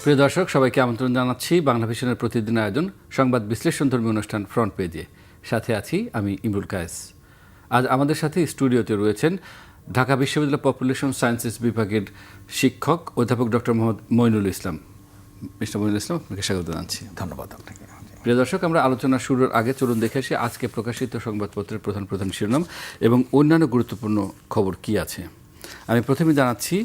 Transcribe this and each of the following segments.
প্রিয় দর্শক, সবাইকে আমন্ত্রণ জানাচ্ছি বাংলা ভিশনের প্রতিদিন আয়োজন সংবাদ বিশ্লেষণধর্মী অনুষ্ঠান ফ্রন্ট পেজে। সাথে আছি আমি ইমরুল কায়েস। আজ আমাদের সাথে স্টুডিওতে রয়েছেন ঢাকা বিশ্ববিদ্যালয় পপুলেশন সায়েন্সেস বিভাগের শিক্ষক অধ্যাপক ডক্টর মোহাম্মদ মইনুল ইসলাম। মিস্টার মইনুল ইসলাম, আপনাকে স্বাগত জানাচ্ছি। ধন্যবাদ আপনাকে। প্রিয় দর্শক, আমরা আলোচনা শুরুর আগে চলুন দেখে আসি আজকে প্রকাশিত সংবাদপত্রের প্রধান প্রধান শিরোনাম এবং অন্যান্য গুরুত্বপূর্ণ খবর কি আছে। আমি প্রথমে জানাচ্ছি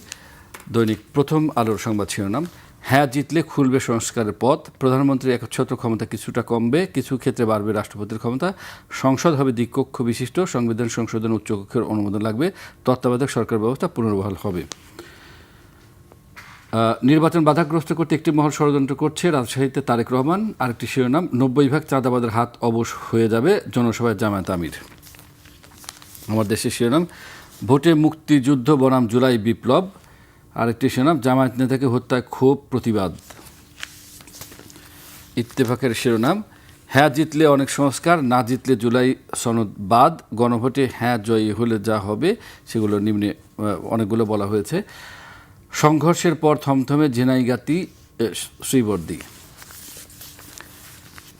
দৈনিক প্রথম আলোর সংবাদ শিরোনাম, হ্যাঁ জিতলে খুলবে সংস্কারের পথ, প্রধানমন্ত্রীর একচ্ছত্র ক্ষমতা কিছুটা কমবে, কিছু ক্ষেত্রে বাড়বে রাষ্ট্রপতির ক্ষমতা, সংসদ হবে দ্বিকক্ষ বিশিষ্ট, সংবিধান সংশোধন উচ্চকক্ষের অনুমোদন লাগবে, তত্ত্বাবধায়ক সরকার ব্যবস্থা পুনর্বহাল হবে। নির্বাচন বাধাগ্রস্ত করতে একটি মহল ষড়যন্ত্র করছে, রাজশাহীতে তারেক রহমান। আরেকটি শিরোনাম, 90% চাঁদাবাদের হাত অবশ হয়ে যাবে, জনসভায় জামায়াত আমির। আমার দেশের শিরোনাম, ভোটে মুক্তিযুদ্ধ বনাম জুলাই বিপ্লব। আরেকটি শিরোনাম, জামায়াত নেতাকে হত্যায় ক্ষোভ প্রতিবাদ। ইত্তেফাকের শিরোনাম, হ্যাঁ জিতলে অনেক সংস্কার, না জিতলে জুলাই সনদ বাদ, গণভোটে হ্যাঁ জয়ী হলে যা হবে সেগুলো নিম্নে অনেকগুলো বলা হয়েছে। সংঘর্ষের পর থমথমে ঝিনাইগাতি শ্রীবর্দী।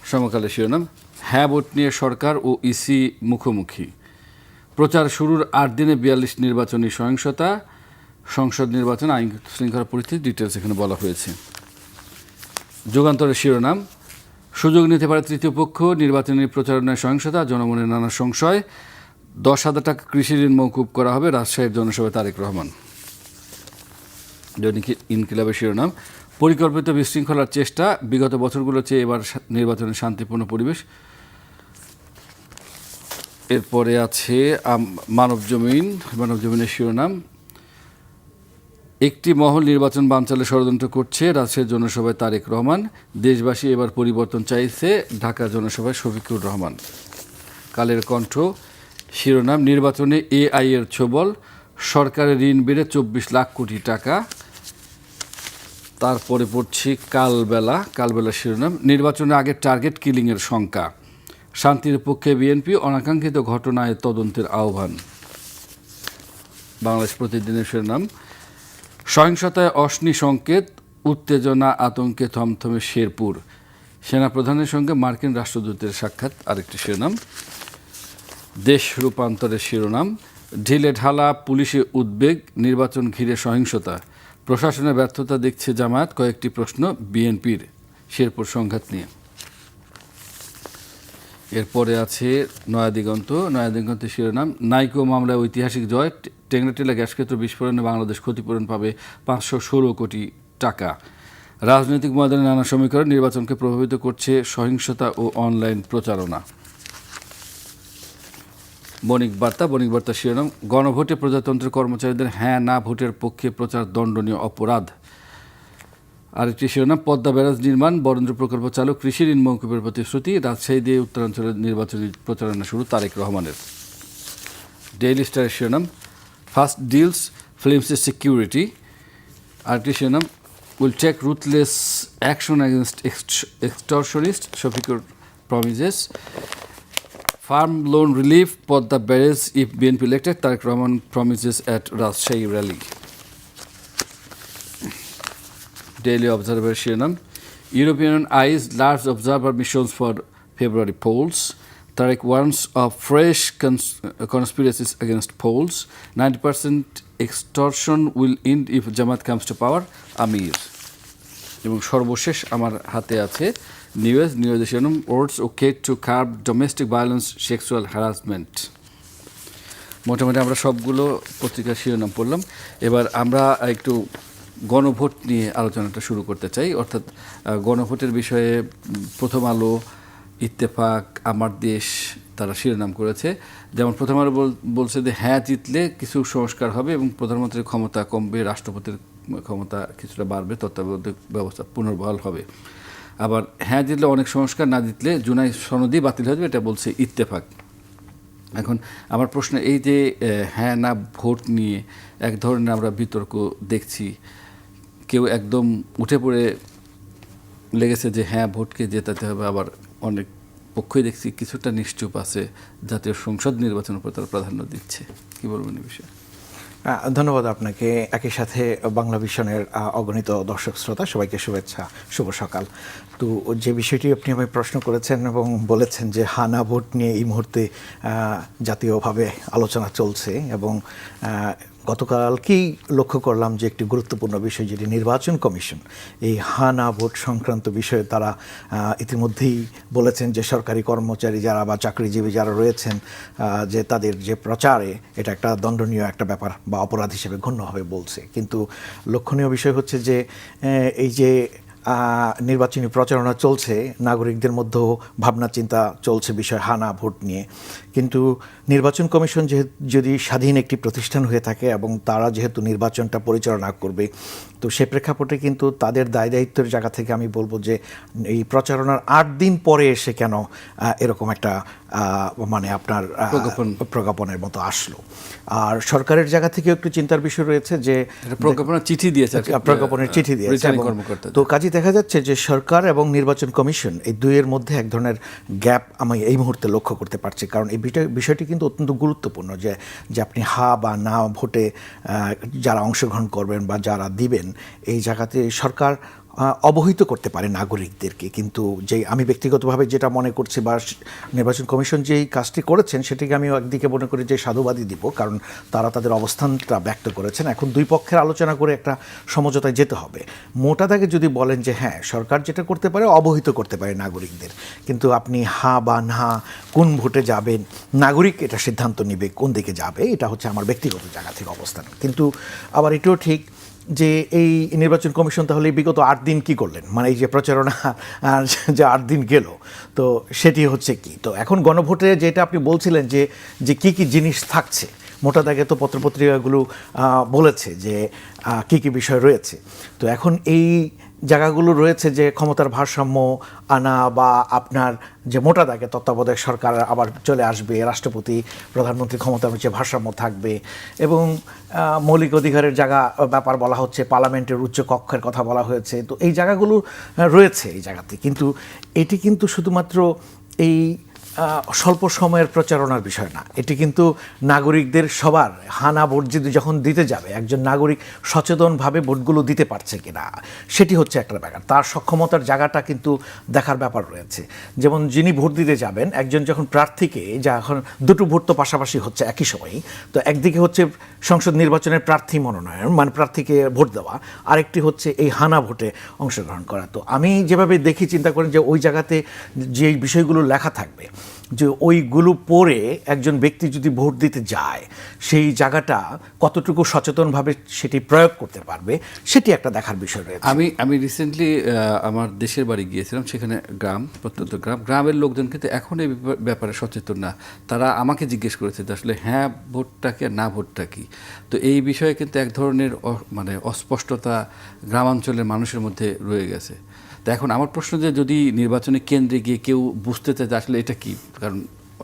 সমকালের শিরোনাম, হ্যাঁ ভোট নিয়ে সরকার ও ইসি মুখোমুখি। প্রচার শুরুর 8 দিনে 42 নির্বাচনী সহিংসতা, সংসদ নির্বাচন আইন শৃঙ্খলা পরিস্থিতি ডিটেলস এখানে বলা হয়েছে। যুগান্তরের শিরোনাম, সুযোগ নিতে পারে তৃতীয় পক্ষ, নির্বাচনী প্রচারণায় সহিংসতা, জনমনের নানা সংশয়, 10,000 টাকা কৃষি ঋণ মওকুফ করা হবে, রাজশাহীর জনসভায় তারেক রহমান। দৈনিক ইনকিলাবের শিরোনাম, পরিকল্পিত বিশৃঙ্খলার চেষ্টা, বিগত বছরগুলোর চেয়ে এবার নির্বাচনের শান্তিপূর্ণ পরিবেশ। এরপরে আছে মানবজমিনের শিরোনাম, একটি মহল নির্বাচন বানচালে ষড়যন্ত্র করছে, রাজশাহীর জনসভায় তারেক রহমান। দেশবাসী এবার পরিবর্তন চাইছে, ঢাকা জনসভায় শফিকুর রহমান। কালের কণ্ঠ শিরোনাম, নির্বাচনে এআই এর ছোবল, সরকারের ঋণ বেড়ে 24 লাখ কোটি টাকা। তারপরে পড়ছি কালবেলা শিরোনাম, নির্বাচনে আগে টার্গেট কিলিংয়ের শঙ্কা, শান্তির পক্ষে বিএনপি, অনাকাঙ্ক্ষিত ঘটনায় তদন্তের আহ্বান। বাংলাদেশ প্রতিদিনের শিরোনাম, সহিংসতায় অশনি সংকেত, উত্তেজনা আতঙ্কে থমথমে শেরপুর, সেনাপ্রধানের সঙ্গে মার্কিন রাষ্ট্রদূতের সাক্ষাৎ। আরেকটি শিরোনাম, দেশ রূপান্তরের শিরোনাম, ঢিলে ঢালা পুলিশে উদ্বেগ, নির্বাচন ঘিরে সহিংসতা, প্রশাসনের ব্যর্থতা দেখছে জামায়াত, কয়েকটি প্রশ্ন বিএনপির শেরপুর সংঘাত নিয়ে। এরপরে আছে নয়াদিগন্তের শিরোনাম, নাইকো মামলায় ঐতিহাসিক জয়, টেংরাটিলা গ্যাসক্ষেত্র বিস্ফোরণে বাংলাদেশ ক্ষতিপূরণ পাবে 516 কোটি টাকা। রাজনৈতিক ময়দানে নানা সমীকরণ, নির্বাচনকে প্রভাবিত করছে সহিংসতা ও অনলাইন প্রচারণা। বণিক বার্তা শিরোনাম, গণভোটে প্রজাতন্ত্রের কর্মচারীদের হ্যাঁ না ভোটের পক্ষে প্রচার দণ্ডনীয় অপরাধ। আরেকটি শিরোনাম, পদ্মা ব্যারাজ নির্মাণ, বরেন্দ্র প্রকল্প চালু, কৃষি ঋণ মওকুফের প্রতিশ্রুতি, রাজশাহী দিয়ে উত্তরাঞ্চলের নির্বাচনী প্রচারণা শুরু তারেক রহমানের। ডেইলি স্টারের শিরোনাম, ফার্স্ট ডিলস ফিল্মসের সিকিউরিটি। আরেকটি শিরোনাম, will take ruthless action against extortionist, Shafiqur promises. Farm loan relief, Padma barrage if BNP elected, Tarique Rahman promises at Rajshahi rally. Daily Observer শিরোনাম, European eyes large observer missions for February polls, Tarique warns of fresh conspiracies against polls, 90% extortion will end if Jamaat comes to power, Amir. এবং সর্বশেষ আমার হাতে আছে নিউজের শিরোনাম, wards okay to curb domestic violence sexual harassment. মোটামুটি আমরা সবগুলো পত্রিকার শিরোনাম পড়লাম। এবার আমরা একটু গণভোট নিয়ে আলোচনাটা শুরু করতে চাই। অর্থাৎ গণভোটের বিষয়ে প্রথম আলো, ইত্তেফাক, আমার দেশ তারা শিরোনাম করেছে। যেমন প্রথম আলো বলছে যে হ্যাঁ জিতলে কিছু সংস্কার হবে এবং প্রধানমন্ত্রীর ক্ষমতা কমবে, রাষ্ট্রপতির ক্ষমতা কিছুটা বাড়বে, তত্ত্বাবধায়ক ব্যবস্থা পুনর্বহাল হবে। আবার হ্যাঁ জিতলে অনেক সংস্কার, না জিতলে জুলাই সনদই বাতিল হয়ে যাবে, এটা বলছে ইত্তেফাক। এখন আমার প্রশ্ন এই যে হ্যাঁ না ভোট নিয়ে এক ধরনের আমরা বিতর্ক দেখছি, কেউ একদম উঠে পড়ে লেগেছে যে হ্যাঁ ভোটকে জেতাতে হবে, আবার অনেক পক্ষই দেখছি কিছুটা নিশ্চুপ আছে, জাতীয় সংসদ নির্বাচনের উপর তারা প্রাধান্য দিচ্ছে। কি বলবেন এই বিষয়ে? ধন্যবাদ আপনাকে। একই সাথে বাংলা ভিশনের অগণিত দর্শক শ্রোতা সবাইকে শুভেচ্ছা, শুভ সকাল। তো যে বিষয়টি আপনি আমায় প্রশ্ন করেছেন এবং বলেছেন যে হানা ভোট নিয়ে এই মুহূর্তে জাতীয়ভাবে আলোচনা চলছে এবং গতকালকেই লক্ষ্য করলাম যে একটি গুরুত্বপূর্ণ বিষয়, যেটি নির্বাচন কমিশন এই হানা ভোট সংক্রান্ত বিষয়ে তারা ইতিমধ্যেই বলেছেন যে সরকারি কর্মচারী যারা বা চাকরিজীবী যারা রয়েছেন যে তাদের যে প্রচারে এটা একটা দণ্ডনীয় একটা ব্যাপার বা অপরাধ হিসেবে গণ্য হবে বলছে। কিন্তু লক্ষণীয় বিষয় হচ্ছে যে এই যে নির্বাচনী প্রচারণা চলছে, নাগরিকদের মধ্যেও ভাবনা চিন্তা চলছে বিষয় হানা ভোট নিয়ে, কিন্তু নির্বাচন কমিশন যদি স্বাধীন একটি প্রতিষ্ঠান হয়ে থাকে এবং তারা যেহেতু নির্বাচনটা পরিচালনা করবে, তো সে প্রেক্ষাপটে কিন্তু তাদের দায় দায়িত্বের জায়গা থেকে আমি বলবো যে এই প্রচারণার 8 দিন পরে এসে কেন এরকম একটা মানে আপনার প্রজ্ঞাপনের মতো আসলো। আর সরকারের জায়গা থেকে একটু চিন্তার বিষয় রয়েছে যে প্রজ্ঞাপনের চিঠি দিয়েছে, তো কাজে দেখা যাচ্ছে যে সরকার এবং নির্বাচন কমিশন এই দুইয়ের মধ্যে এক ধরনের গ্যাপ আমি এই মুহূর্তে লক্ষ্য করতে পারছি। কারণ এই বিষয়টি কিন্তু অত্যন্ত গুরুত্বপূর্ণ যে আপনি হা বা না ভোটে যারা অংশগ্রহণ করবেন বা যারা দিবেন, এই জায়গাতে সরকার অবহিত করতে পারে নাগরিকদেরকে। কিন্তু যে আমি ব্যক্তিগতভাবে যেটা মনে করছি বা নির্বাচন কমিশন যেই কাজটি করেছেন সেটিকে আমি একদিকে মনে করি যে সাধুবাদই দিব, কারণ তারা তাদের অবস্থানটা ব্যক্ত করেছেন। এখন দুই পক্ষের আলোচনা করে একটা সমঝোতায় যেতে হবে। মোটা দাগে যদি বলেন যে হ্যাঁ সরকার যেটা করতে পারে অবহিত করতে পারে নাগরিকদের, কিন্তু আপনি হা বা না কোন ভোটে যাবেন নাগরিক এটা সিদ্ধান্ত নেবে কোন দিকে যাবে, এটা হচ্ছে আমার ব্যক্তিগত জায়গা থেকে অবস্থান। কিন্তু আবার এটাও ঠিক যে এই নির্বাচন কমিশন তাহলে বিগত 8 দিন কি করলেন, মানে এই যে প্রচারণা যে 8 দিন গেল, তো সেটি হচ্ছে কি। তো এখন গণভোটে যেটা আপনি বলছিলেন যে কি কি জিনিস থাকছে, মোটা দাগে তো পত্রপত্রিকাগুলো বলেছে যে কি কি বিষয় রয়েছে। তো এখন এই জায়গাগুলো রয়েছে যে ক্ষমতার ভারসাম্য আনা বা আপনার যে মোটা দাগে তত্ত্বাবধায়ক সরকার আবার চলে আসবে, রাষ্ট্রপতি প্রধানমন্ত্রী ক্ষমতার যে ভারসাম্য থাকবে এবং মৌলিক অধিকারের ব্যাপার বলা হচ্ছে, পার্লামেন্টের উচ্চ কক্ষের কথা বলা হয়েছে। তো এই জায়গাগুলো রয়েছে এই জায়গাতে, কিন্তু এটি কিন্তু শুধুমাত্র এই স্বল্প সময়ের প্রচারণার বিষয় না, এটি কিন্তু নাগরিকদের সবার হানা ভোট যখন দিতে যাবে একজন নাগরিক সচেতনভাবে ভোটগুলো দিতে পারছে কিনা সেটি হচ্ছে একটা ব্যাপার। তার সক্ষমতার জায়গাটা কিন্তু দেখার ব্যাপার রয়েছে। যেমন যিনি ভোট দিতে যাবেন, একজন যখন প্রার্থীকে, যা এখন দুটো ভোট তো পাশাপাশি হচ্ছে একই সময়ই, তো একদিকে হচ্ছে সংসদ নির্বাচনের প্রার্থী মনোনয়ন মানে প্রার্থীকে ভোট দেওয়া, আরেকটি হচ্ছে এই হানা ভোটে অংশগ্রহণ করা। তো আমি যেভাবে দেখি চিন্তা করেন যে ওই জায়গাতে যে বিষয়গুলো লেখা থাকবে, যে ওইগুলো পড়ে একজন ব্যক্তি যদি ভোট দিতে যায় সেই জায়গাটা কতটুকু সচেতনভাবে সেটি প্রয়োগ করতে পারবে সেটি একটা দেখার বিষয় রয়েছে। আমি রিসেন্টলি আমার দেশের বাড়ি গিয়েছিলাম, সেখানে প্রত্যন্ত গ্রামের লোকজন কিন্তু এখন এই ব্যাপারে সচেতন না। তারা আমাকে জিজ্ঞেস করেছে যে আসলে হ্যাঁ ভোটটা কি আর না ভোটটা কি। তো এই বিষয়ে কিন্তু এক ধরনের মানে অস্পষ্টতা গ্রামাঞ্চলের মানুষের মধ্যে রয়ে গেছে। তো এখন আমার প্রশ্ন যে যদি নির্বাচনী কেন্দ্রে গিয়ে কেউ বুঝতে চায় যে আসলে এটা কি, কারণ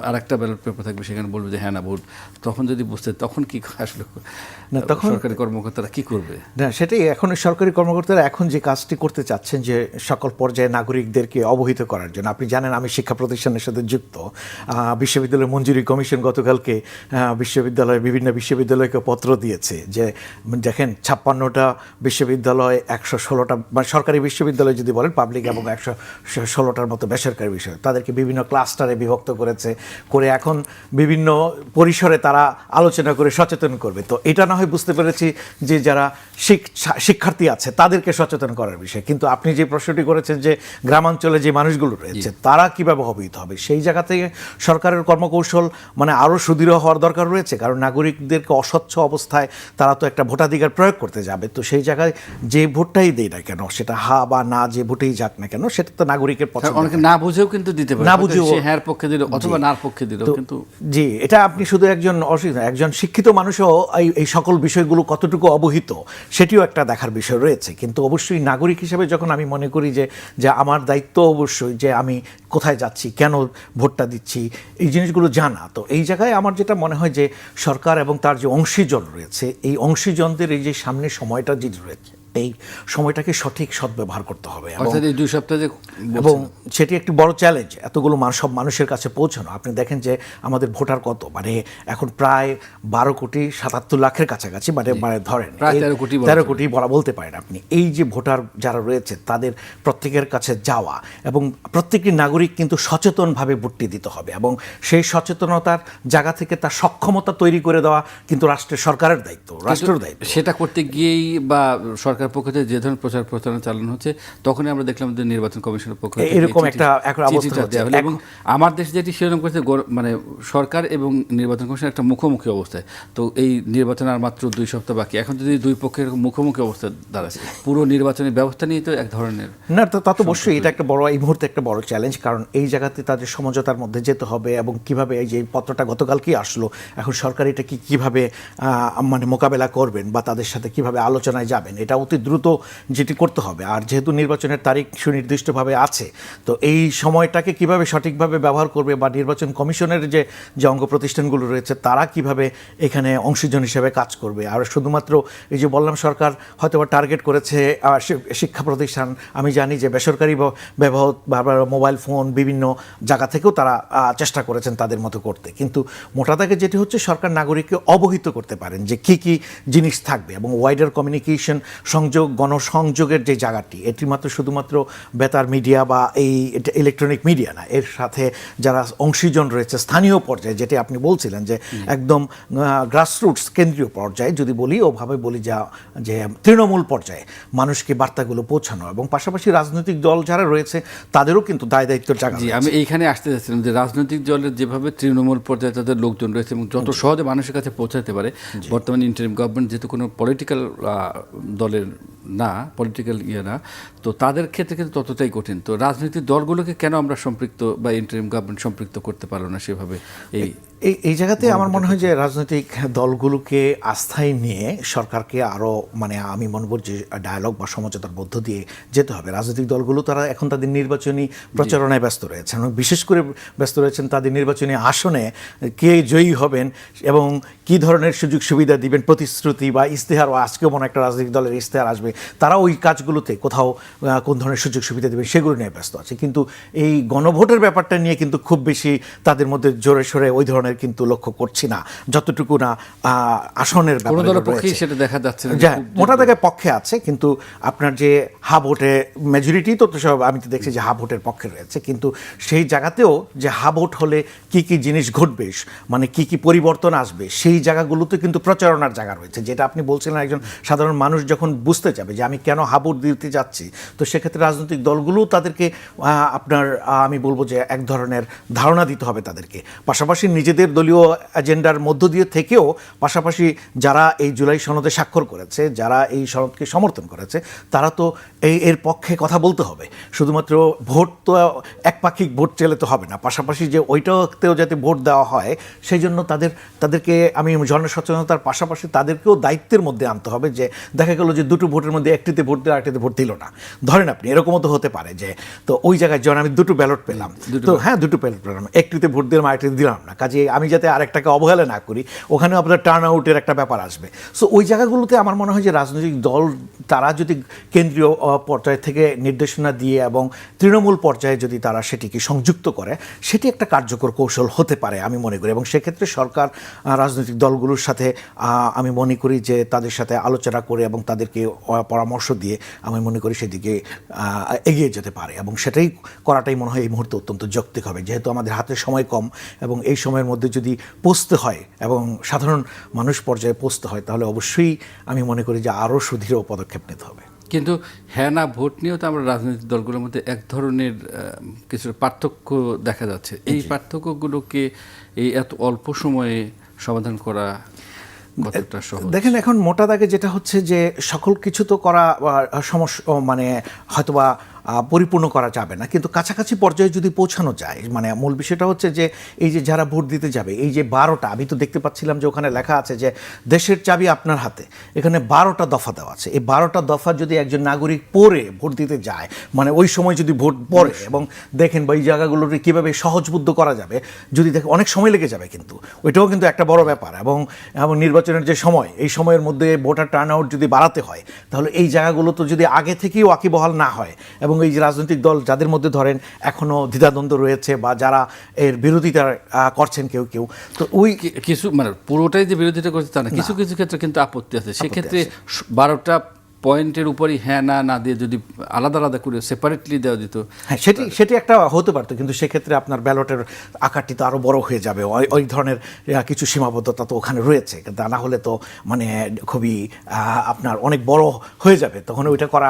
আর একটা ব্যালট পেপার থাকবে সেখানে বলবে যে হ্যাঁ না ভোট, তখন যদি বুঝতে তখন কি আসলে না তখন সরকারি কর্মকর্তারা কি করবে? না সেটাই, এখন সরকারি কর্মকর্তারা এখন যে কাজটি করতে চাচ্ছেন যে সকল পর্যায়ে নাগরিকদেরকে অবহিত করার জন্য। আপনি জানেন আমি শিক্ষা প্রতিষ্ঠানের সাথে যুক্ত, বিশ্ববিদ্যালয় মঞ্জুরি কমিশন গতকালকে বিভিন্ন বিশ্ববিদ্যালয়কে পত্র দিয়েছে যে দেখেন 56টা বিশ্ববিদ্যালয়, 116টা মানে সরকারি বিশ্ববিদ্যালয় যদি বলেন পাবলিক, এবং 116টার মতো বেসরকারি বিষয়, তাদেরকে বিভিন্ন ক্লাস্টারে বিভক্ত করেছে, করে এখন বিভিন্ন পরিসরে তারা আলোচনা করে সচেতন করবে। তো এটা না হয় বুঝতে পেরেছি যে যারা শিক্ষার্থী আছে তাদেরকে সচেতন করার বিষয়, কিন্তু আপনি যে প্রশ্নটি করেছেন যে গ্রামাঞ্চলে যে মানুষগুলো রয়েছে তারা কীভাবে অবহিত হবে, সেই জায়গা থেকে সরকারের কর্মকৌশল মানে আরও সুদৃঢ় হওয়ার দরকার রয়েছে। কারণ নাগরিকদেরকে অস্বচ্ছ অবস্থায় তারা তো একটা ভোটাধিকার প্রয়োগ করতে যাবে, তো সেই জায়গায় যে ভোটটাই দেয় না কেন, সেটা হা বা না যে ভোটেই যাক না কেন, সেটা তো নাগরিকের পছন্দ। অনেকে না বুঝেও কিন্তু দিতে পারে, না বুঝেও হ্যাঁ পক্ষে দিল অথবা নার পক্ষে দিল, কিন্তু জি এটা আপনি শুধু একজন শিক্ষিত মানুষও এই সকল বিষয়গুলো কতটুকু অবহিত সেটিও একটা দেখার বিষয় রয়েছে। কিন্তু অবশ্যই নাগরিক হিসেবে যখন আমি মনে করি যে আমার দায়িত্ব অবশ্যই যে আমি কোথায় যাচ্ছি, কেন ভোটটা দিচ্ছি, এই জিনিসগুলো জানা। তো এই জায়গায় আমার যেটা মনে হয় যে সরকার এবং তার যে অংশীজন রয়েছে, এই অংশীজনদের এই যে সামনে সময়টা যে রয়েছে এই সময়টাকে সঠিক সদ্ব্যবহার করতে হবে অর্থাৎ এই 2 সপ্তাহ যে এবং সেটি একটি বড় চ্যালেঞ্জ এতগুলো সব মানুষের কাছে পৌঁছানো। আপনি দেখেন যে আমাদের ভোটার কত, মানে এখন প্রায় 12,77,00,000-এর কাছাকাছি, মানে ধরেন 13 কোটি বলতে পারেন আপনি। এই যে ভোটার যারা রয়েছে তাদের প্রত্যেকের কাছে যাওয়া এবং প্রত্যেকটি নাগরিক কিন্তু সচেতনভাবে ভোটটি দিতে হবে এবং সেই সচেতনতার জায়গা থেকে তার সক্ষমতা তৈরি করে দেওয়া কিন্তু সরকারের দায়িত্ব, রাষ্ট্রের দায়িত্ব। সেটা করতে গিয়েই বা সরকার পক্ষ থেকে যে ধরনের প্রচার প্রচারণা চালানো হচ্ছে তখনই আমরা দেখলাম যে নির্বাচন কমিশনের পক্ষ থেকে এরকম একটা অবস্থা হচ্ছে। এবং আমার দেশে যেটি শিরোনাম করেছে মানে সরকার এবং নির্বাচন কমিশন একটা মুখোমুখি অবস্থায়। তো এই নির্বাচন আর মাত্র 2 সপ্তাহ বাকি, এখন যদি দুই পক্ষের মুখোমুখি অবস্থা দাঁড়াচ্ছে, পুরো নির্বাচনী ব্যবস্থা নিয়ে তো এক ধরনের না, তা তো অবশ্যই এটা একটা বড়, এই মুহূর্তে একটা বড় চ্যালেঞ্জ, কারণ এই জায়গাতে তাদের সমঝোতার মধ্যে যেতে হবে এবং কিভাবে এই যে পত্রটা গতকালকেই আসলো, এখন সরকার এটা কিভাবে মানে মোকাবেলা করবেন বা তাদের সাথে কিভাবে আলোচনায় যাবেন, এটা অতি দ্রুত যেটি করতে হবে। আর যেহেতু নির্বাচনের তারিখ সুনির্দিষ্টভাবে আছে, তো এই সময়টাকে কিভাবে সঠিকভাবে ব্যবহার করবে বা নির্বাচন কমিশনের যে অঙ্গ প্রতিষ্ঠানগুলো রয়েছে তারা কিভাবে এখানে অংশীজন হিসেবে কাজ করবে। আর শুধুমাত্র এই যে বললাম সরকার হয়তো বা টার্গেট করেছে শিক্ষা প্রতিষ্ঠান, আমি জানি যে বেসরকারি মোবাইল ফোন বিভিন্ন জায়গা থেকেও তারা চেষ্টা করেছেন তাদের মতো করতে, কিন্তু মোটা দাগে যেটি হচ্ছে সরকার নাগরিককে অবহিত করতে পারেন যে কি কি জিনিস থাকবে এবং ওয়াইডার কমিউনিকেশন, সংযোগ, গণসংযোগের যে জায়গাটি, এটি শুধুমাত্র বেতার মিডিয়া বা এই ইলেকট্রনিক মিডিয়া না, এর সাথে যারা অংশীজন রয়েছে স্থানীয় পর্যায়ে, যেটি আপনি বলছিলেন যে একদম গ্রাসরুটস, কেন্দ্রীয় পর্যায়ে যদি বলি, ওভাবে বলি যে তৃণমূল পর্যায়ে মানুষকে বার্তাগুলো পৌঁছানো এবং পাশাপাশি রাজনৈতিক দল যারা রয়েছে তাদেরও কিন্তু দায়-দায়িত্বের জায়গা। আমি এইখানে আসতে যাচ্ছিলাম যে রাজনৈতিক দলের যেভাবে তৃণমূল পর্যায়ে তাদের লোকজন রয়েছে এবং যত সহজে মানুষের কাছে পৌঁছাতে পারে, বর্তমানে ইন্টারিম গভর্নমেন্ট যেহেতু কোনো পলিটিক্যাল দলের না, পলিটিক্যাল না, তো তাদের ক্ষেত্রে কিন্তু ততটাই কঠিন। তো রাজনৈতিক দলগুলোকে কেন আমরা সম্পৃক্ত বা ইন্টারিম গভর্নমেন্ট সম্পৃক্ত করতে পারলো না সেভাবে? এই জায়গাতে আমার মনে হয় যে রাজনৈতিক দলগুলোকে আস্থায় নিয়ে সরকারকে আরও, মানে আমি মনে করি যে ডায়ালগ বা সমঝোতার মধ্য দিয়ে যেতে হবে। রাজনৈতিক দলগুলো তারা এখন তাদের নির্বাচনী প্রচারণায় ব্যস্ত রয়েছেন এবং বিশেষ করে ব্যস্ত রয়েছেন তাদের নির্বাচনী আসনে কে জয়ী হবেন এবং কি ধরনের সুযোগ সুবিধা দিবেন, প্রতিশ্রুতি বা ইশতেহার, আজকেও মনে একটা রাজনৈতিক দলের ইশতেহার আসবে, তারা ওই কাজগুলোতে কোথাও কোন ধরনের সুযোগ সুবিধা দেবেন সেগুলো নিয়ে ব্যস্ত আছে। কিন্তু এই গণভোটের ব্যাপারটা নিয়ে কিন্তু খুব বেশি তাদের মধ্যে জোরে সোরে ওই ধরনের কিন্তু লক্ষ্য করছি না, যতটুকু না আসনের ব্যাপারে সেটা দেখা যাচ্ছে মোটা দাগের পক্ষে আছে। কিন্তু আপনার যে হা ভোটে মেজরিটি তো সব আমি তো দেখছি যে হা ভোটের পক্ষে রয়েছে, কিন্তু সেই জায়গাতেও যে হা ভোট হলে কি কি জিনিস ঘটবে, মানে কি কি পরিবর্তন আসবে, সেই জায়গাগুলোতে কিন্তু প্রচারণার জায়গা রয়েছে। যেটা আপনি বলছিলেন, একজন সাধারণ মানুষ যখন বুঝতে যাবে যে আমি কেন হা ভোট দিতে যাচ্ছি, তো সেক্ষেত্রে রাজনৈতিক দলগুলো তাদেরকে আপনার আমি বলবো যে এক ধরনের ধারণা দিতে হবে তাদেরকে, পাশাপাশি নিজেদের দলীয় এজেন্ডার মধ্য দিয়ে থেকেও পাশাপাশি যারা এই জুলাই সনদে স্বাক্ষর করেছে, যারা এই সনদকে সমর্থন করেছে, তারা তো এর পক্ষে কথা বলতে হবে। শুধুমাত্র ভোট তো একপাক্ষিক ভোট চাইলে তো হবে না, পাশাপাশি যে ওইটাতেও যাতে ভোট দেওয়া হয় সেই জন্য তাদেরকে আমি জনসচেতনতার পাশাপাশি তাদেরকেও দায়িত্বের মধ্যে আনতে হবে। যে দেখা গেল যে দুটো ভোটের মধ্যে একটিতে ভোট দিল, আরেকটিতে ভোট দিল না, ধরেন আপনি, এরকমও তো হতে পারে যে, তো ওই জায়গায় যখন আমি দুটো ব্যালট পেলাম, তো হ্যাঁ দুটো ব্যালট পেলাম, একটিতে ভোট দিলাম, আরেকটিতে দিলাম না, কাজে আমি যাতে আরেকটাকে অবহেলা না করি, ওখানেও আপনার টার্ন আউটের একটা ব্যাপার আসবে। সো ওই জায়গাগুলোতে আমার মনে হয় যে রাজনৈতিক দল তারা যদি কেন্দ্রীয় পর্যায় থেকে নির্দেশনা দিয়ে এবং তৃণমূল পর্যায়ে যদি তারা সেটিকে সংযুক্ত করে, সেটি একটা কার্যকর কৌশল হতে পারে আমি মনে করি। এবং সেক্ষেত্রে সরকার রাজনৈতিক দলগুলোর সাথে আমি মনে করি যে তাদের সাথে আলোচনা করে এবং তাদেরকে পরামর্শ দিয়ে আমি মনে করি সেদিকে এগিয়ে যেতে পারে এবং সেটাই করাটাই মনে হয় এই মুহূর্তে অত্যন্ত যৌক্তিক হবে, যেহেতু আমাদের হাতে সময় কম এবং এই সময়ের মধ্যে যদি পৌঁছতে হয় এবং সাধারণ মানুষ পর্যায়ে পৌঁছতে হয়, তাহলে অবশ্যই আমি মনে করি যে আরও সুদৃঢ় পদক্ষেপ নিতে হবে। কিন্তু হ্যাঁ না ভোট নিয়েও তো আমরা রাজনৈতিক দলগুলোর মধ্যে এক ধরনের কিছু পার্থক্য দেখা যাচ্ছে। এই পার্থক্যগুলোকে এই এত অল্প সময়ে সমাধান করা কতটা সহজ? দেখেন, এখন মোটা দাগে যেটা হচ্ছে যে সকল কিছু তো করা সমস্যা, মানে হয়তোবা পরিপূর্ণ করা যাবে না, কিন্তু কাছাকাছি পর্যায়ে যদি পৌঁছানো যায়, মানে মূল বিষয়টা হচ্ছে যে এই যে যারা ভোট দিতে যাবে, এই যে 12টা, আমি তো দেখতে পাচ্ছিলাম যে ওখানে লেখা আছে যে দেশের চাবি আপনার হাতে, এখানে 12টা দফা দেওয়া আছে। এই 12টা দফা যদি একজন নাগরিক পড়ে ভোট দিতে যায়, মানে ওই সময় যদি ভোট পড়ে এবং দেখেন বা এই জায়গাগুলোকে কীভাবে সহজবুদ্ধ করা যাবে, যদি দেখে অনেক সময় লেগে যাবে, কিন্তু ওইটাও কিন্তু একটা বড় ব্যাপার। এবং নির্বাচনের যে সময়, এই সময়ের মধ্যে ভোটার টার্ন আউট যদি বাড়াতে হয়, তাহলে এই জায়গাগুলো তো যদি আগে থেকেই ওয়াকিবহাল না হয়, এবং এই যে রাজনৈতিক দল যাদের মধ্যে ধরেন এখনও দ্বিধাদ্বন্দ্ব রয়েছে বা যারা এর বিরোধিতা করছেন কেউ কেউ, তো ওই কিছু মানে পুরোটাই যে বিরোধিতা করছে তা না, কিছু কিছু ক্ষেত্রে কিন্তু আপত্তি আছে। সেক্ষেত্রে 12টা পয়েন্টের উপরই হ্যাঁ না দিয়ে যদি আলাদা আলাদা করে সেপারেটলি দেওয়া যেত, হ্যাঁ, সেটি একটা হতে পারতো, কিন্তু সেক্ষেত্রে আপনার ব্যালটের আকারটি তো আরও বড় হয়ে যাবে। ওই ধরনের কিছু সীমাবদ্ধতা তো ওখানে রয়েছে, তা না হলে তো মানে খুবই আপনার অনেক বড় হয়ে যাবে। তখন ওইটা করা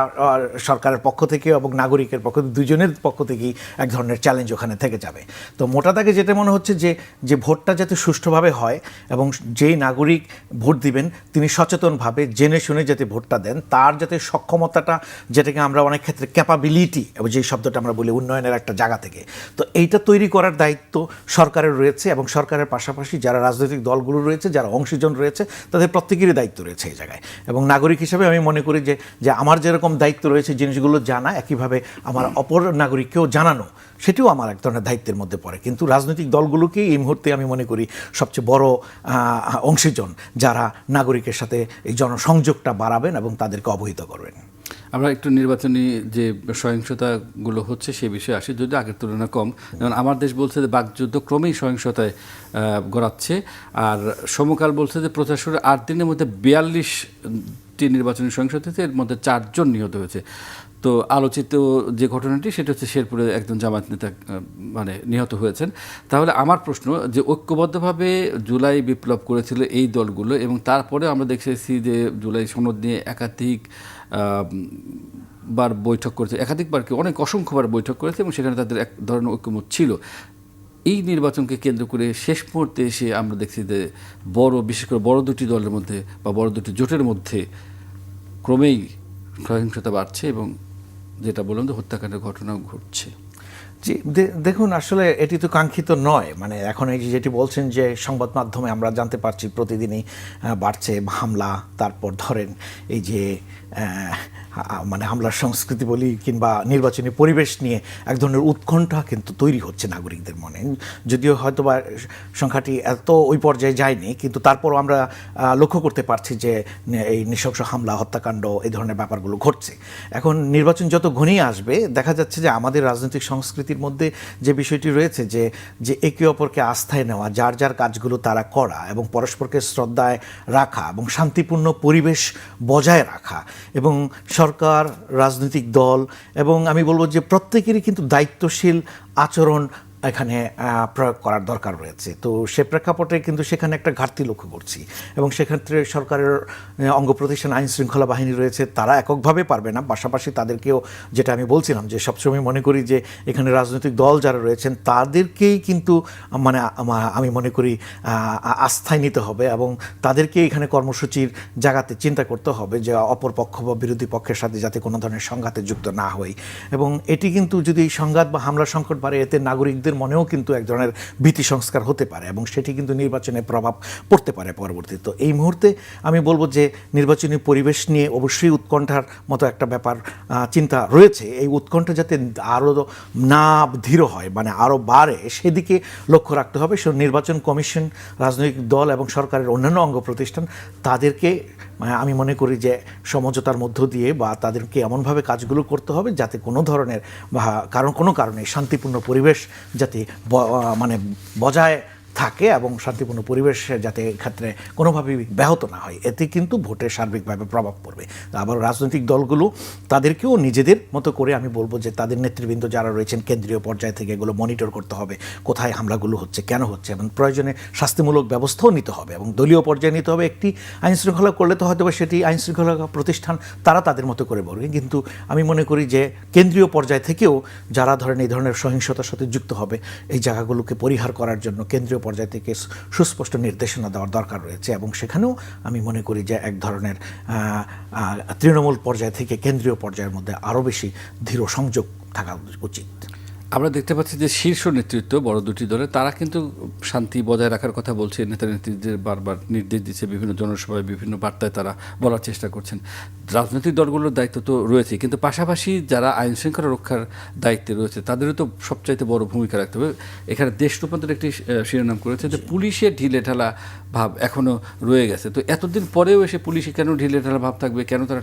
সরকারের পক্ষ থেকে এবং নাগরিকের পক্ষ, দুজনের পক্ষ থেকেই এক ধরনের চ্যালেঞ্জ ওখানে থেকে যাবে। তো মোটা দাগে যেটা মনে হচ্ছে যে ভোটটা যাতে সুষ্ঠুভাবে হয় এবং যেই নাগরিক ভোট দিবেন তিনি সচেতনভাবে জেনে শুনে যাতে ভোটটা দেন, তার যাতে সক্ষমতাটা, যেটাকে আমরা অনেক ক্ষেত্রে ক্যাপাবিলিটি, যে শব্দটা আমরা বলি উন্নয়নের একটা জায়গা থেকে, তো এইটা তৈরি করার দায়িত্ব সরকারের রয়েছে। এবং সরকারের পাশাপাশি যারা রাজনৈতিক দলগুলো রয়েছে, যারা অংশীজন রয়েছে, তাদের প্রত্যেকেরই দায়িত্ব রয়েছে এই জায়গায়। এবং নাগরিক হিসেবে আমি মনে করি যে আমার যেরকম দায়িত্ব রয়েছে জিনিসগুলো জানা, একইভাবে আমার অপর নাগরিককেও জানানো, সেটিও আমার এক ধরনের দায়িত্বের মধ্যে পড়ে। কিন্তু রাজনৈতিক দলগুলোকেই এই মুহূর্তে আমি মনে করি সবচেয়ে বড় অংশীজন, যারা নাগরিকের সাথে এই জনসংযোগটা বাড়াবেন এবং তাদেরকে অবহিত করবেন। আমরা একটু নির্বাচনী যে সহিংসতাগুলো হচ্ছে সে বিষয়ে আসি, যদি আগের তুলনায় কম। যেমন আমার দেশ বলছে যে বাকযুদ্ধ ক্রমেই সহিংসতায় গড়াচ্ছে, আর সমকাল বলছে যে প্রশাসনের 8 দিনের মধ্যে 42টি নির্বাচনী সহিংসতাতে এর মধ্যে 4 জন নিহত হয়েছে। তো আলোচিত যে ঘটনাটি সেটা হচ্ছে শেরপুরে একজন জামায়াত নেতা মানে নিহত হয়েছেন। তাহলে আমার প্রশ্ন যে ঐক্যবদ্ধভাবে জুলাই বিপ্লব করেছিল এই দলগুলো, এবং তারপরে আমরা দেখেছি যে জুলাই সনদ নিয়ে একাধিক বার বৈঠক করেছে, একাধিকবার কি অনেক অসংখ্যবার বৈঠক করেছে, এবং সেখানে তাদের এক ধরনের ঐক্যমত ছিল। এই নির্বাচনকে কেন্দ্র করে শেষ মুহূর্তে এসে আমরা দেখছি যে বিশেষ করে বড় দুটি দলের মধ্যে বা বড় দুটি জোটের মধ্যে ক্রমেই সহিংসতা বাড়ছে, এবং যেটা বললাম যে হত্যাকাণ্ডের ঘটনাও ঘটছে। জি, দেখুন, আসলে এটি তো কাঙ্ক্ষিত নয়। মানে এখন এই যেটি বলছেন যে সংবাদ মাধ্যমে আমরা জানতে পারছি প্রতিদিনই বাড়ছে হামলা, তারপর ধরেন এই যে মানে হামলার সংস্কৃতি বলি কিংবা নির্বাচনী পরিবেশ নিয়ে এক ধরনের উৎকণ্ঠা কিন্তু তৈরি হচ্ছে নাগরিকদের মনে। যদিও হয়তো বা সংখ্যাটি এত ওই পর্যায়ে যায়নি, কিন্তু তারপরও আমরা লক্ষ্য করতে পারছি যে এই নৃশংস হামলা, হত্যাকাণ্ড, এই ধরনের ব্যাপারগুলো ঘটছে। এখন নির্বাচন যত ঘনিয়ে আসবে দেখা যাচ্ছে যে আমাদের রাজনৈতিক সংস্কৃতির মধ্যে যে বিষয়টি রয়েছে যে একে অপরকে আস্থায় নেওয়া, যার যার কাজগুলো তারা করা এবং পরস্পরকে শ্রদ্ধায় রাখা এবং শান্তিপূর্ণ পরিবেশ বজায় রাখা, এবং সরকার, রাজনৈতিক দল এবং আমি বলবো যে প্রত্যেকেরই কিন্তু দায়িত্বশীল আচরণ এখানে প্রয়োগ করার দরকার রয়েছে। তো সে প্রেক্ষাপটে কিন্তু সেখানে একটা ঘাটতি লক্ষ্য করছি, এবং সেক্ষেত্রে সরকারের অঙ্গ প্রতিষ্ঠান আইন শৃঙ্খলা বাহিনী রয়েছে, তারা এককভাবে পারবে না, পাশাপাশি তাদেরকেও, যেটা আমি বলছিলাম যে সবসময় মনে করি যে এখানে রাজনৈতিক দল যারা রয়েছেন তাদেরকেই কিন্তু মানে আমি মনে করি আস্থায় নিতে হবে, এবং তাদেরকে এখানে কর্মসূচির জায়গাতে চিন্তা করতে হবে যে অপর পক্ষ বা বিরোধী পক্ষের সাথে যাতে কোনো ধরনের সংঘাতে যুক্ত না হই। এবং এটি কিন্তু যদি এই সংঘাত বা হামলার সংকট বাড়ে, এতে নাগরিকদের মনেও কিন্তু এক ধরনের ভীতি সংস্কার হতে পারে, এবং সেটি কিন্তু নির্বাচনে প্রভাব পড়তে পারে পরবর্তীতে। তো এই মুহূর্তে আমি বলবো যে নির্বাচনী পরিবেশ নিয়ে অবশ্যই উৎকণ্ঠার মতো একটা ব্যাপার চিন্তা রয়েছে। এই উৎকণ্ঠা যাতে আরও না ধীর হয়, মানে আরও বাড়ে, সেদিকে লক্ষ্য রাখতে হবে। সে নির্বাচন কমিশন, রাজনৈতিক দল এবং সরকারের অন্যান্য অঙ্গ প্রতিষ্ঠান তাদেরকে আমি মনে করি যে সমঝোতার মধ্য দিয়ে বা তাদেরকে এমনভাবে কাজগুলো করতে হবে যাতে কোনো ধরনের বা কোনো কারণে শান্তিপূর্ণ পরিবেশ যাতে মানে বজায় থাকে এবং শান্তিপূর্ণ পরিবেশ যাতে ক্ষেত্রে কোনোভাবেই ব্যাহত না হয়, এতে কিন্তু ভোটের সার্বিকভাবে প্রভাব পড়বে। আবার রাজনৈতিক দলগুলো তাদেরকেও নিজেদের মতো করে আমি বলবো যে তাদের নেতৃবৃন্দ যারা রয়েছেন কেন্দ্রীয় পর্যায় থেকে এগুলো মনিটর করতে হবে, কোথায় হামলাগুলো হচ্ছে, কেন হচ্ছে, এবং প্রয়োজনে শাস্তিমূলক ব্যবস্থাও নিতে হবে, এবং দলীয় পর্যায়ে নিতে হবে। একটি আইন শৃঙ্খলা করলে তো হয়তো সেটি আইন শৃঙ্খলা প্রতিষ্ঠান তারা তাদের মতো করে বলবে, কিন্তু আমি মনে করি যে কেন্দ্রীয় পর্যায় থেকেও যারা ধরেন এই ধরনের সহিংসতার সাথে যুক্ত হবে এই জায়গাগুলোকে পরিহার করার জন্য কেন্দ্রীয় কেন্দ্রীয় পর্যায় থেকে সুস্পষ্ট নির্দেশনা দেওয়ার দরকার রয়েছে, এবং সেখানেও আমি মনে করি যে এক ধরনের তৃণমূল পর্যায় থেকে কেন্দ্রীয় পর্যায়ের মধ্যে আরও বেশি দৃঢ় সংযোগ থাকা উচিত। আমরা দেখতে পাচ্ছি যে শীর্ষ নেতৃত্ব বড় দুটি দলের তারা কিন্তু শান্তি বজায় রাখার কথা বলছে, নেতা নেত্রীদের বারবার নির্দেশ দিচ্ছে, বিভিন্ন জনসভায় বিভিন্ন বার্তায় তারা বলার চেষ্টা করছেন। রাজনৈতিক দলগুলোর দায়িত্ব তো রয়েছে, কিন্তু পাশাপাশি যারা আইন শৃঙ্খলা রক্ষার দায়িত্বে রয়েছে তাদেরও তো সবচাইতে বড় ভূমিকা রাখতে হবে। এখানে দেশ রূপান্তরের একটি শিরোনাম করেছে যে পুলিশের ঢিলেঢালা ভাব এখনও রয়ে গেছে। তো এতদিন পরেও এসে পুলিশে কেন ঢিলেঢালা ভাব থাকবে, কেন তারা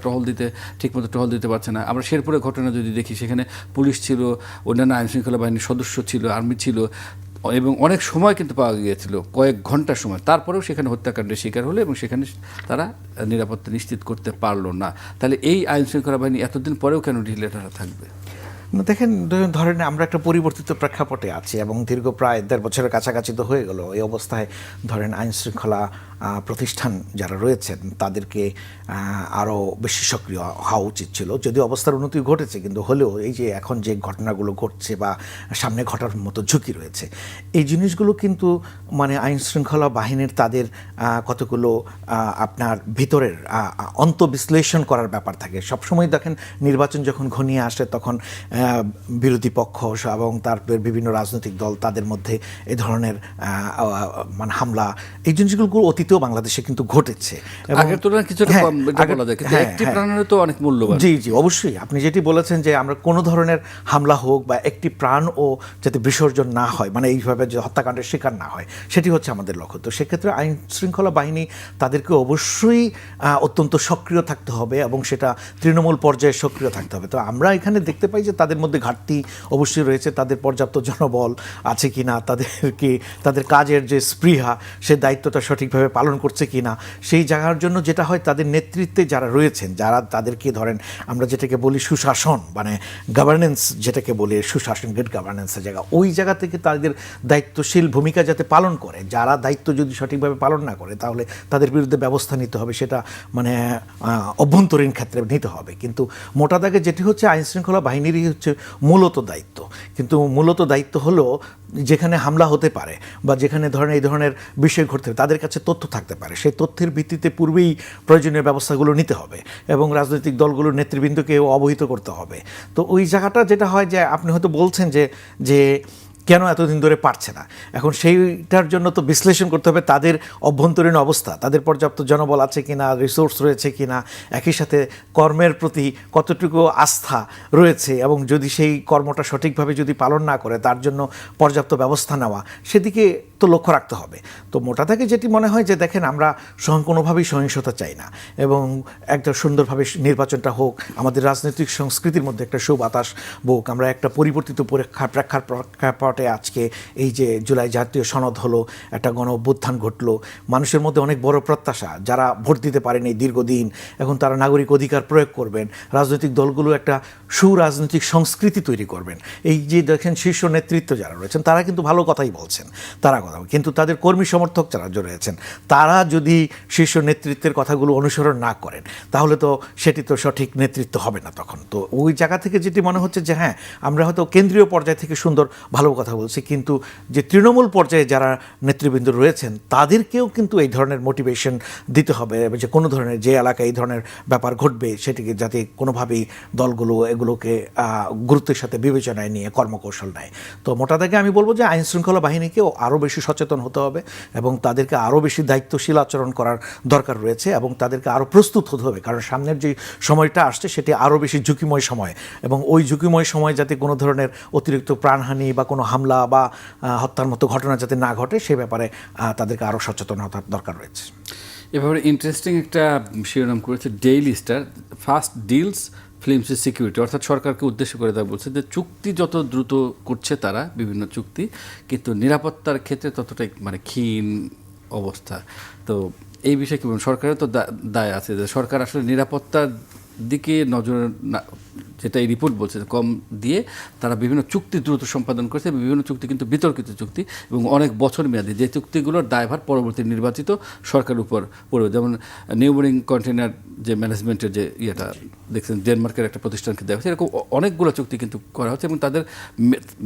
ঠিকমতো টহল দিতে পারছে না? আমরা শেরপুরের ঘটনা যদি দেখি, সেখানে পুলিশ ছিল, অন্যান্য আইন শৃঙ্খলা বাহিনীর সদস্য ছিল, আর্মি ছিল, এবং অনেক সময় কিন্তু পাওয়া গিয়েছিল, কয়েক ঘন্টার সময়। তারপরেও সেখানে হত্যাকাণ্ডের শিকার হলো এবং সেখানে তারা নিরাপত্তা নিশ্চিত করতে পারলো না। তাহলে এই আইন শৃঙ্খলা বাহিনী এতদিন পরেও কেন ঢিলেঢালা থাকবে? দেখেন, ধরেন আমরা একটা পরিবর্তিত প্রেক্ষাপটে আছি এবং দীর্ঘ প্রায় 1.5 বছরের কাছাকাছি তো হয়ে গেল। এই অবস্থায় ধরেন আইন শৃঙ্খলা প্রতিষ্ঠান যারা রয়েছেন তাদেরকে আরও বেশি সক্রিয় হওয়া উচিত ছিল। যদিও অবস্থার উন্নতি ঘটেছে, কিন্তু হলেও এই যে এখন যে ঘটনাগুলো ঘটছে বা সামনে ঘটার মতো ঝুঁকি রয়েছে, এই জিনিসগুলো কিন্তু মানে আইন শৃঙ্খলা বাহিনীর তাদের কতগুলো আপনার ভিতরের অন্তর্বিশ্লেষণ করার ব্যাপার থাকে। সবসময় দেখেন নির্বাচন যখন ঘনিয়ে আসে তখন বিরোধী পক্ষ এবং তারপর বিভিন্ন রাজনৈতিক দল তাদের মধ্যে এই ধরনের মানে হামলা, এই জিনিসগুলো অতীতেও বাংলাদেশে কিন্তু ঘটেছে। আগের তুলনায় কিছুটা কম বলা যায়, কিন্তু একটি প্রাণের তো অনেক মূল্যবান। জি জি, অবশ্যই আপনি যেটি বলেছেন যে আমরা কোনো ধরনের হামলা হোক বা একটি প্রাণও যাতে বিসর্জন না হয়, মানে এইভাবে যে হত্যাকাণ্ডের শিকার না হয়, সেটি হচ্ছে আমাদের লক্ষ্য। তো সেক্ষেত্রে আইন শৃঙ্খলা বাহিনী তাদেরকে অবশ্যই অত্যন্ত সক্রিয় থাকতে হবে এবং সেটা তৃণমূল পর্যায়ে সক্রিয় থাকতে হবে। তো আমরা এখানে দেখতে পাই যে তাদের মধ্যে ঘাটতি অবশ্যই রয়েছে। তাদের পর্যাপ্ত জনবল আছে কি না, তাদের কাজের যে স্পৃহা, সে দায়িত্বটা সঠিকভাবে পালন করছে কি না, সেই জায়গার জন্য যেটা হয় তাদের নেতৃত্বে যারা রয়েছেন, যারা তাদেরকে ধরেন আমরা যেটাকে বলি সুশাসন, মানে গভর্নেন্স যেটাকে বলি, সুশাসন গুড গভর্নেন্সের জায়গা, ওই জায়গা থেকে তাদের দায়িত্বশীল ভূমিকা যাতে পালন করে। যারা দায়িত্ব যদি সঠিকভাবে পালন না করে তাহলে তাদের বিরুদ্ধে ব্যবস্থা নিতে হবে, সেটা মানে অভ্যন্তরীণ ক্ষেত্রে নিতে হবে। কিন্তু মোটা দাগে যেটি হচ্ছে আইন শৃঙ্খলা বাহিনীরই হচ্ছে মূলত দায়িত্ব। কিন্তু মূলত দায়িত্ব হলো যেখানে হামলা হতে পারে বা যেখানে ধরেন এই ধরনের বিষয় ঘটতে পারে, তাদের কাছে তথ্য থাকতে পারে, সেই তথ্যের ভিত্তিতে পূর্বেই প্রয়োজনীয় ব্যবস্থাগুলো নিতে হবে এবং রাজনৈতিক দলগুলোর নেতৃবৃন্দকেও অবহিত করতে হবে। তো ওই জায়গাটা যেটা হয় যে আপনি হয়তো বলছেন যে কেন এতদিন ধরে পারছে না, এখন সেইটার জন্য তো বিশ্লেষণ করতে হবে তাদের অভ্যন্তরীণ অবস্থা, তাদের পর্যাপ্ত জনবল আছে কিনা, রিসোর্স রয়েছে কিনা, একই সাথে কর্মের প্রতি কতটুকু আস্থা রয়েছে, এবং যদি সেই কর্মটা সঠিকভাবে যদি পালন না করে তার জন্য পর্যাপ্ত ব্যবস্থা নেওয়া, সেদিকে তো লক্ষ্য রাখতে হবে। তো মোটা থেকে যেটি মনে হয় যে দেখেন, আমরা কোনোভাবেই সহিংসতা চাই না এবং একটা সুন্দরভাবে নির্বাচনটা হোক, আমাদের রাজনৈতিক সংস্কৃতির মধ্যে একটা সুবাতাস বউক, আমরা একটা পরিবর্তিত প্রেক্ষাপটে আজকে এই যে জুলাই জাতীয় সনদ হলো, একটা গণ অভ্যুত্থান ঘটলো, মানুষের মধ্যে অনেক বড় প্রত্যাশা, যারা ভোট দিতে পারেনি দীর্ঘদিন, এখন তারা নাগরিক অধিকার প্রয়োগ করবেন, রাজনৈতিক দলগুলো একটা সুরাজনৈতিক সংস্কৃতি তৈরি করবেন। এই যে দেখেন শীর্ষ নেতৃত্ব যারা রয়েছেন তারা কিন্তু ভালো কথাই বলছেন, কিন্তু তাদের কর্মী সমর্থক যারা রয়েছেন তারা যদি শীর্ষ নেতৃত্বের কথাগুলো অনুসরণ না করেন তাহলে তো সেটি তো সঠিক নেতৃত্ব হবে না তখন। তো ওই জায়গা থেকে যেটি মনে হচ্ছে যে হ্যাঁ, আমরা হয়তো কেন্দ্রীয় পর্যায় থেকে সুন্দর ভালো কথা বলছি, কিন্তু যে তৃণমূল পর্যায়ে যারা নেতৃবৃন্দ রয়েছেন তাদেরকেও কিন্তু এই ধরনের মোটিভেশন দিতে হবে যে কোনো ধরনের যে এলাকায় এই ধরনের ব্যাপার ঘটবে সেটিকে যাতে কোনোভাবেই দলগুলো এগুলোকে গুরুত্বের সাথে বিবেচনায় নিয়ে কর্মকৌশল নেয়। তো মোটা দাগে আমি বলবো যে আইন শৃঙ্খলা বাহিনীকেও আরও বেশি সচেতন হতে হবে এবং তাদেরকে আরও বেশি দায়িত্বশীল আচরণ করার দরকার রয়েছে এবং তাদেরকে আরও প্রস্তুত হতে হবে, কারণ সামনের যে সময়টা আসছে সেটি আরও বেশি ঝুঁকিময় সময়, এবং ওই ঝুঁকিময় সময় যাতে কোনো ধরনের অতিরিক্ত প্রাণহানি বা কোনো হামলা বা হত্যার মতো ঘটনা যাতে না ঘটে সে ব্যাপারে তাদেরকে আরও সচেতন হওয়ার দরকার রয়েছে। এভাবে ইন্টারেস্টিং একটা শিরোনাম করেছে daily star, first deals films security, অর্থাৎ সরকারকে উদ্দেশ্য করে তারা বলছে যে চুক্তি যত দ্রুত করছে তারা বিভিন্ন চুক্তি, কিন্তু নিরাপত্তার ক্ষেত্রে ততটাই মানে ক্ষীণ অবস্থা। তো এই বিষয়ে কি বলুন, সরকারের তো দায় আছে যে সরকার আসলে নিরাপত্তার দিকে নজর না, যেটা এই রিপোর্ট বলছে কম দিয়ে তারা বিভিন্ন চুক্তি দ্রুত সম্পাদন করেছে, বিভিন্ন চুক্তি কিন্তু বিতর্কিত চুক্তি এবং অনেক বছর মেয়াদী, যে চুক্তিগুলোর দায়ভার পরবর্তী নির্বাচিত সরকারের উপর পড়বে। যেমন নিউবোরিং কন্টেনার যে ম্যানেজমেন্টের যে ইয়েটা দেখছেন ডেনমার্কের একটা প্রতিষ্ঠানকে দেওয়া হচ্ছে, এরকম অনেকগুলো চুক্তি কিন্তু করা হচ্ছে এবং তাদের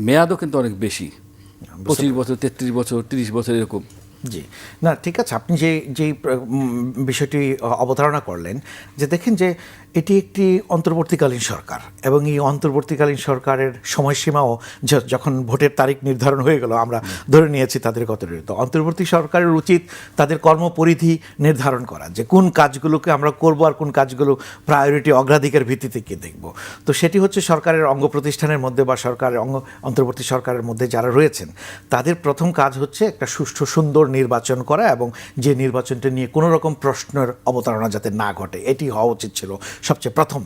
মেয়াদও কিন্তু অনেক বেশি। 25 বছর, 33 বছর, 30 বছর এরকম। জি, না ঠিক আছে, আপনি যেই বিষয়টি অবতারণা করলেন, যে দেখেন যে এটি একটি অন্তর্বর্তীকালীন সরকার, এবং এই অন্তর্বর্তীকালীন সরকারের সময়সীমাও যখন ভোটের তারিখ নির্ধারণ হয়ে গেল, আমরা ধরে নিয়েছি তাদের কত, তো অন্তর্বর্তী সরকারের উচিত তাদের কর্মপরিধি নির্ধারণ করা, যে কোন কাজগুলোকে আমরা করব আর কোন কাজগুলো প্রায়োরিটি অগ্রাধিকার ভিত্তিতে কি দেখব। তো সেটি হচ্ছে সরকারের অঙ্গ প্রতিষ্ঠানের মধ্যে বা সরকারের অন্তর্বর্তী সরকারের মধ্যে যারা রয়েছেন, তাদের প্রথম কাজ হচ্ছে একটা সুষ্ঠু সুন্দর নির্বাচন করা, এবং যে নির্বাচনটা নিয়ে কোনো রকম প্রশ্নের অবতারণা যাতে না ঘটে, এটি হওয়া উচিত ছিল সবচেয়ে প্রথম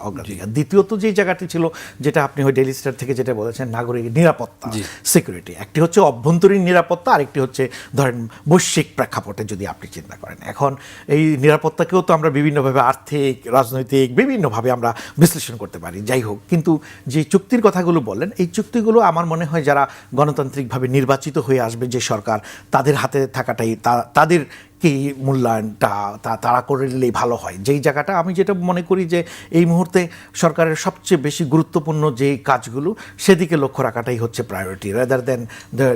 অগ্রাধিকার। দ্বিতীয়ত যে জায়গাটি ছিল, যেটা আপনি ওই ডেইলি স্টার থেকে যেটা বলেছেন, নাগরিক নিরাপত্তা, সিকিউরিটি, একটি হচ্ছে অভ্যন্তরীণ নিরাপত্তা, আরেকটি হচ্ছে ধরেন বৈশ্বিক প্রেক্ষাপটে যদি আপনি চিন্তা করেন। এখন এই নিরাপত্তাকেও তো আমরা বিভিন্নভাবে আর্থিক, রাজনৈতিক, বিভিন্নভাবে আমরা বিশ্লেষণ করতে পারি, যাই হোক, কিন্তু যে চুক্তির কথাগুলো বললেন, এই চুক্তিগুলো আমার মনে হয় যারা গণতান্ত্রিকভাবে নির্বাচিত হয়ে আসবে যে সরকার, তাদের হাতে থাকাটাই তাদের কি মূল্যায়নটা তারা করে নিলেই ভালো হয়। যেই জায়গাটা আমি যেটা মনে করি যে এই মুহূর্তে সরকারের সবচেয়ে বেশি গুরুত্বপূর্ণ যেই কাজগুলো, সেদিকে লক্ষ্য রাখাটাই হচ্ছে প্রায়োরিটি, রাদার দেন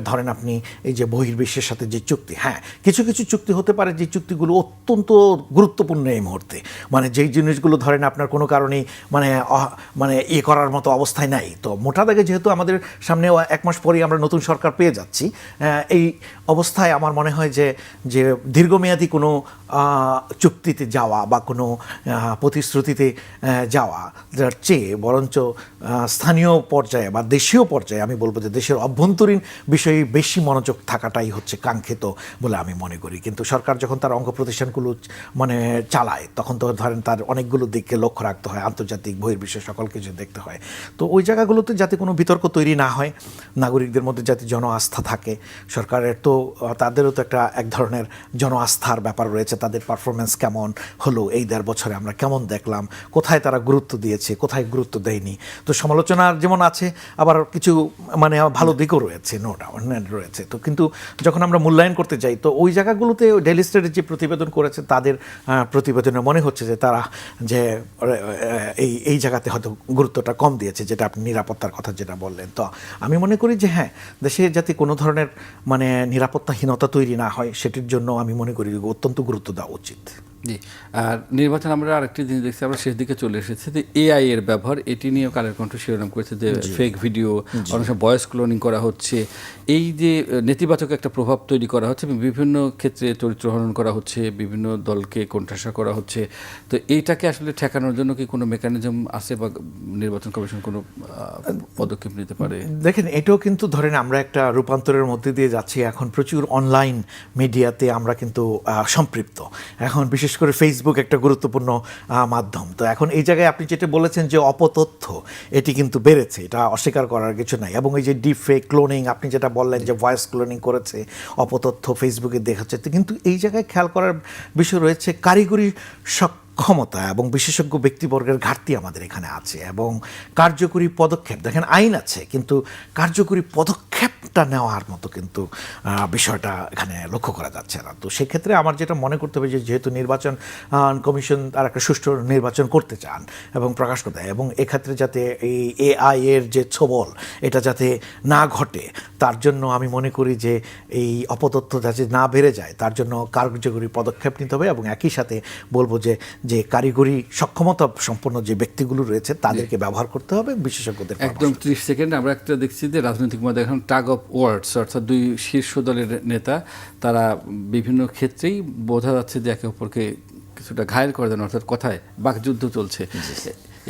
ধরেন আপনি এই যে বহির্বিশ্বের সাথে যে চুক্তি, হ্যাঁ কিছু কিছু চুক্তি হতে পারে যে চুক্তিগুলো অত্যন্ত গুরুত্বপূর্ণ এই মুহূর্তে, মানে যেই জিনিসগুলো ধরেন আপনার কোনো কারণেই মানে ইয়ে করার মতো অবস্থায় নাই। তো মোটা দাগে যেহেতু আমাদের সামনে 1 মাস পরেই আমরা নতুন সরকার পেয়ে যাচ্ছি, এই অবস্থায় আমার মনে হয় যে দীর্ঘমেয়াদী কোনো চুক্তিতে যাওয়া বা কোনো প্রতিশ্রুতিতে যাওয়া যার চেয়ে বরঞ্চ স্থানীয় পর্যায়ে বা দেশীয় পর্যায়ে, আমি বলবো যে দেশের অভ্যন্তরীণ বিষয়ে বেশি মনোযোগ থাকাটাই হচ্ছে কাঙ্ক্ষিত বলে আমি মনে করি। কিন্তু সরকার যখন তার অঙ্গ প্রতিষ্ঠানগুলো মানে চালায়, তখন তো ধরেন তার অনেকগুলো দিককে লক্ষ্য রাখতে হয়, আন্তর্জাতিক বহির্বিশ্ব সকল কিছু দেখতে হয়। তো ওই জায়গাগুলোতে যাতে কোনো বিতর্ক তৈরি না হয়, নাগরিকদের মধ্যে যাতে জন আস্থা থাকে, সরকারের তো তাদেরও তো এক ধরনের জন আস্থার ব্যাপার রয়েছে, তাদের পারফরমেন্স কেমন হলো এই 1.5 বছরে, আমরা কেমন দেখলাম, কোথায় তারা গুরুত্ব দিয়েছে, কোথায় গুরুত্ব দেয়নি। তো সমালোচনার যেমন আছে, আবার কিছু মানে ভালো দিকও রয়েছে, নো ডাউট রয়েছে। তো কিন্তু যখন আমরা মূল্যায়ন করতে যাই, তো ওই জায়গাগুলোতে ডেইলি স্টারের যে প্রতিবেদন করেছে, তাদের প্রতিবেদনে মনে হচ্ছে যে তারা যে এই জায়গাতে হয়তো গুরুত্বটা কম দিয়েছে, যেটা আপনি নিরাপত্তার কথা যেটা বললেন। তো আমি মনে করি যে হ্যাঁ, দেশে যাতে কোনো ধরনের মানে নিরাপত্তাহীনতা তৈরি না হয়, সেটির জন্য আমি মনে করি অত্যন্ত গুরুত্ব দেওয়া উচিত। জি, আর নির্বাচন আমরা আরেকটি জিনিস দেখছি, আমরা শেষ দিকে চলে এসেছি, যে এআই এর ব্যবহার, এটি নিয়েও কালের কণ্ঠ শিরোনাম করেছে যে ফেক ভিডিও, অনেক সময় ভয়েস ক্লোনিং করা হচ্ছে, এই যে নেতিবাচক একটা প্রভাব তৈরি করা হচ্ছে, বিভিন্ন ক্ষেত্রে চরিত্র হনন করা হচ্ছে, বিভিন্ন দলকে কোণঠাসা করা হচ্ছে। তো এইটাকে আসলে ঠেকানোর জন্য কি কোনো মেকানিজম আছে বা নির্বাচন কমিশন কোনো পদক্ষেপ নিতে পারে? দেখেন, এটাও কিন্তু ধরেন আমরা একটা রূপান্তরের মধ্যে দিয়ে যাচ্ছি। এখন প্রচুর অনলাইন মিডিয়াতে আমরা কিন্তু সম্পৃক্ত, এখন বিশেষ করে ফেসবুক একটা গুরুত্বপূর্ণ মাধ্যম। তো এখন এই জায়গায় আপনি যেটা বলেছেন যে অপতথ্য, এটি কিন্তু বেড়েছে, এটা অস্বীকার করার কিছু নাই। এবং এই যে ডিপ ফেক ক্লোনিং, আপনি যেটা বললেন যে ভয়েস ক্লোনিং করেছে, অপতথ্য ফেসবুকে দেখাচ্ছে, কিন্তু এই জায়গায় খেয়াল করার বিষয় রয়েছে কারিগরি ক্ষমতা এবং বিশেষজ্ঞ ব্যক্তিবর্গের ঘাটতি আমাদের এখানে আছে, এবং কার্যকরী পদক্ষেপ, দেখেন আইন আছে কিন্তু কার্যকরী পদক্ষেপটা নেওয়ার মতো কিন্তু বিষয়টা এখানে লক্ষ্য করা যাচ্ছে না। তো সেক্ষেত্রে আমার যেটা মনে করতে হবে যে যেহেতু নির্বাচন কমিশন তার একটা সুষ্ঠু নির্বাচন করতে চান এবং প্রকাশ করতে, এবং এক্ষেত্রে যাতে এই এআই এর যে ছোবল, এটা যাতে না ঘটে, তার জন্য আমি মনে করি যে এই অপতথ্য যাতে না বেড়ে যায়, তার জন্য কার্যকরী পদক্ষেপ নিতে হবে। এবং একই সাথে বলবো যে কারিগরি সক্ষমতা সম্পন্ন যে ব্যক্তিগুলো রয়েছে, তাদেরকে ব্যবহার করতে হবে, বিশেষজ্ঞদের। একদম 30 সেকেন্ড আমরা একটা দেখছি যে রাজনৈতিক মধ্যে এখন টাগ অফ ওয়ার্ডস, অর্থাৎ দুই শীর্ষ দলের নেতা, তারা বিভিন্ন ক্ষেত্রেই বোঝা যাচ্ছে যে একে অপরকে কিছুটা ঘায়েল করে দেন, অর্থাৎ কথায় বাকযুদ্ধ চলছে।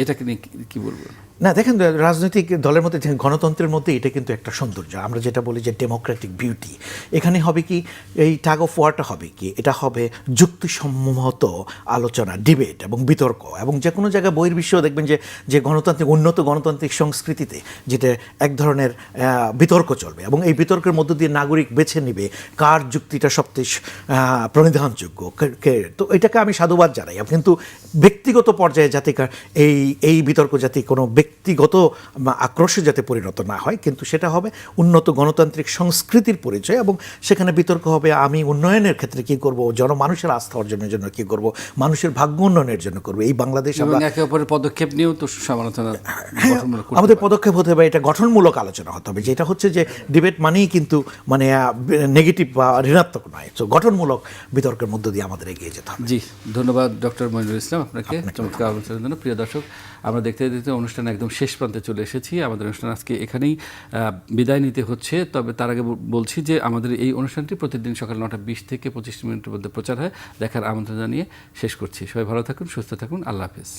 এটাকে নিয়ে কি বলবো? না দেখেন, রাজনৈতিক দলের মধ্যে, গণতন্ত্রের মধ্যে এটা কিন্তু একটা সৌন্দর্য, আমরা যেটা বলি যে ডেমোক্রেটিক বিউটি। এখানে হবে কি, এই টাগ অফ ওয়ারটা হবে কি, এটা হবে যুক্তিসম্মত আলোচনা, ডিবেট এবং বিতর্ক। এবং যে কোনো জায়গায় বহির্বিশ্বেও দেখবেন যে গণতান্ত্রিক, উন্নত গণতান্ত্রিক সংস্কৃতিতে যেটা এক ধরনের বিতর্ক চলবে, এবং এই বিতর্কের মধ্য দিয়ে নাগরিক বেছে নেবে কার যুক্তিটা সবচেয়ে প্রণিধানযোগ্য। তো এটাকে আমি সাধুবাদ জানাই, কিন্তু ব্যক্তিগত পর্যায়ে যাতে এই এই বিতর্ক যাতে কোনো ব্যক্তিগত আক্রোশে যাতে পরিণত না হয়, কিন্তু সেটা হবে উন্নত গণতান্ত্রিক সংস্কৃতির পরিচয়, এবং সেখানে বিতর্ক হবে আমি উন্নয়নের ক্ষেত্রে কি করব, জনমানুষের আস্থা অর্জনের জন্য কি করব, মানুষের ভাগ্য উন্নয়নের জন্য করব। এই বাংলাদেশ এবং আমরা একে অপরের পদক্ষেপ নিয়েও তো সমালোচনা গঠনমূলক করতে আমাদের পারি। পদক্ষেপ হতে হবে, এটা গঠনমূলক আলোচনা হতে হবে, যেটা হচ্ছে যে ডিবেট মানেই কিন্তু মানে নেগেটিভ বা ঋণাত্মক নয়। তো গঠনমূলক বিতর্কের মধ্য দিয়ে আমাদের এগিয়ে যেতে হবে। জি, ধন্যবাদ ডক্টর মইনুল ইসলাম আপনাকে চমৎকার আলোচনার জন্য। প্রিয় দর্শক, আমরা দেখতে দেখতে অনুষ্ঠান একদম শেষ প্রান্তে চলে এসেছি। আমাদের অনুষ্ঠান আজকে এখানেই বিদায় নিতে হচ্ছে। তবে তার আগে বলছি যে আমাদের এই অনুষ্ঠানটি প্রতিদিন সকাল 9:20 থেকে 25 মিনিটের মধ্যে প্রচার হয়। দেখার আমন্ত্রণ জানিয়ে শেষ করছি। সবাই ভালো থাকুন, সুস্থ থাকুন, আল্লাহ হাফেজ।